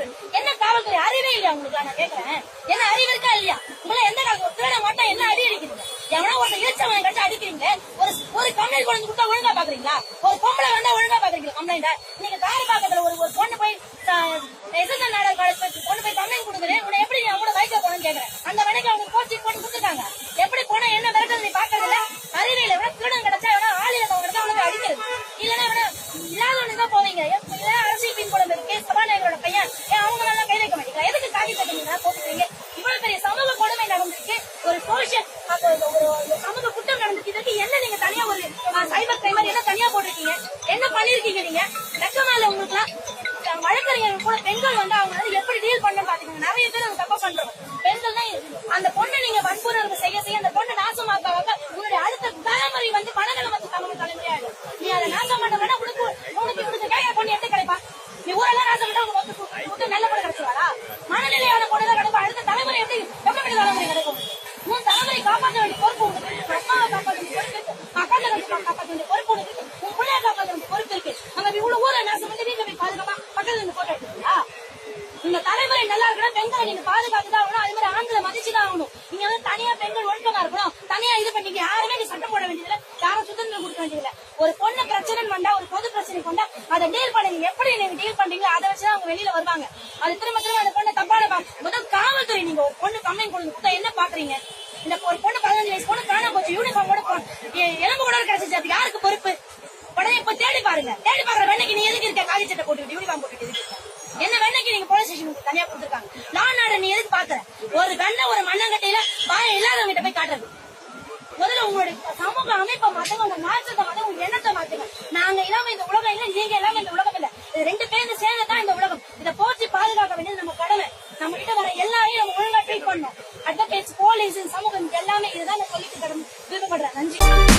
திருப்பூர். என்ன காவல்துறை அறிவே இல்லையா உங்களுக்கு? நான் கேக்குறேன், என்ன அறிவு இருக்கா இல்லையா? உங்களை எந்த காலத்துல திருட மாட்டா என்ன அடி அடிக்கிறீங்க? எவனா ஒருத்தர் இழிச்சவனை கட்டி அடிக்கிறீங்க. ஒரு கம்ப்ளைண்ட் கொண்டு கொடுத்தா ஒழுங்கா பாக்குறீங்களா? ஒரு பொம்பளை வந்தா ஒழுங்கா பாக்குறீங்களா கம்ப்ளைண்ட்? நீங்க தாரி பாக்கத்துல ஒரு பொண்ணு போய் எஸ்எஸ்என் நாடக காலேஜ் கொண்டு போய் கம்ப்ளைண்ட் கொடுக்குறேன், உன்னை எப்படி அவங்க வைக்க போறேன்னு கேக்குறேன். அந்த வேலைக்கு அவங்க கோச்சிங் போட்டு கொடுத்துட்டாங்க. எப்படி போனா என்ன மிரட்டல் நீ பாக்குறது இல்ல? அறிவியல விட திருடன் கிடைச்சா எவனா ஆளில அவனுக்கு அடிக்கிறது, இல்லன்னா எவனா இல்லாதவனுக்கு தான் போவீங்க. அரசியல் பின் குழம்பு இருக்கு, சபாநாயகரோட பையன் அவங்க நல்லா கை வைக்க மாட்டேங்கிறா. எதுக்கு காக்கி தட்டீங்கன்னா போட்டுக்கிறீங்க? இவ்வளவு பெரிய சமூக கொடுமை நடந்திருக்கு, ஒரு சோசியல் ஒரு சமூக குற்றம் நடந்திருக்கு. இதற்கு என்ன நீங்க தனியா ஒரு சைபர் கிரைமர் என்ன தனியா போட்டிருக்கீங்க? என்ன பண்ணிருக்கீங்க நீங்க? வெக்கமா இல்ல உங்களுக்கு எல்லாம்? வழக்கறிஞர்கள் கூட பெண்கள் வந்து அவங்க எப்படி டீல் பண்ண பாத்தீங்கன்னா நிறைய பேர் அவங்க தப்பா பண்றோம். பெண்கள் தான் அந்த பொண்ணை நீங்க வன்புணர்வு செய்ய அந்த பொண்ணை நாசமாக்க உங்களுடைய அடுத்த தலைமுறை வந்து பணநிலமத்து தலைமுறையாயிடும். நீ அதை நாசம் பண்ண வேணா உனக்கு கேட்க பொண்ணு எப்படி கிடைப்பா? நீ ஊரெல்லாம் நாசம் பண்ணா உனக்கு நல்ல பொண்ணு கிடைச்சுவாரா? மனநிலையான பொண்ணுதான் கிடைப்பா. அடுத்த தலைமுறை எப்படி எப்படி தலைமுறை கிடைக்கும்? உன் தலைமுறை காப்பாற்ற வேண்டிய பொறுப்பு உங்களுக்கு, அம்மாவை காப்பாற்ற வேண்டிய பொறுப்பு இருக்கு, அக்கால காப்பாற்ற வேண்டிய பொறுப்பு இருக்கு, உன் பிள்ளைய காப்பாற்ற வேண்டிய பொறுப்பு இருக்கு. அங்க இவ்வளவு ஊரை நாசம் பண்ணி நீங்க போய் பாதுகாப்பா பக்கத்துல இருந்து போட்டோ எடுத்துங்களா? இந்த தலைமுறை நல்லா இருக்கணும், பெண்களை நீங்க பாதுகாத்துதான் ஆகணும். அதே மாதிரி ஆண்களை மதிச்சுதான் ஆகணும். நீங்க வந்து தனியா பெண்கள் ஒழுக்கமா இருக்கணும், தனியா இது பண்ணீங்க யாருமே நீ சட்டம் போட வேண்டியதில்லை, யாரும் சுதந்திரம் கொடுக்க வேண்டியதில்லை. ஒரு பொண்ணு பிரச்சனை வந்தா, ஒரு பொது பிரச்சனை கொண்டா அதை டீல் பண்ணுங்க. எப்படி நீங்க டீல் பண்றீங்களோ அதை வச்சுதான் அவங்க வெளியில வருவாங்க. அது திரும்ப அந்த பொண்ணு தப்பான முதல் காவல்துறை. நீங்க ஒரு பொண்ணு கம்ப்ளைண்ட் கொடுத்து என்ன பாக்குறீங்க? இந்த ஒரு பொண்ணு 15 வயசு பொண்ணு காண போச்சு, யூனிஃபார்ம் கூட எலும்பு கூட கிடைச்சிச்சு, அது யாருக்கு பொறுப்பு? உடனே இப்ப தேடி பாருங்க. தேடி பாக்குற வெண்ணைக்கு நீ எதுக்கு இருக்க? காலி சட்டை போட்டு யூனிஃபார்ம் போட்டுட்டு எதுக்கு? என்ன வெண்ணைக்கு நீங்க போலீஸ் ஸ்டேஷனுக்கு தனியா கொடுத்துருக்காங்க. நான் நீ எதுக்கு பாக்குற? ஒரு வெண்ணை ஒரு மண்ணங்கட்டையில பாயம் இல்லாதவங்க கிட்ட போய் காட்டுறது. முதல்ல உங்களுடைய சமூக அமைப்பை மாத்துங்க, உங்க மாற்றத்தை மாத்துங்க, உங்க எண்ணத்தை மாத்துங்க. நாங்க இல்லாம இந்த உலகம் இல்லை, நீங்க இல்லாம இந்த உலகம் இல்ல. இது ரெண்டு பேரும் சேர்ந்துதான் இந்த உலகம். இதை போற்றி பாதுகாக்க வேண்டியது நம்ம கடமை. நம்ம கிட்ட வர எல்லாரையும் நம்ம ஒழுங்கா ட்ரீட் பண்ணணும். அட்வொகேட்ஸ், போலீஸ், சமூகம் எல்லாமே இதுதான் சொல்லிட்டு விருப்பப்படுறேன். நன்றி.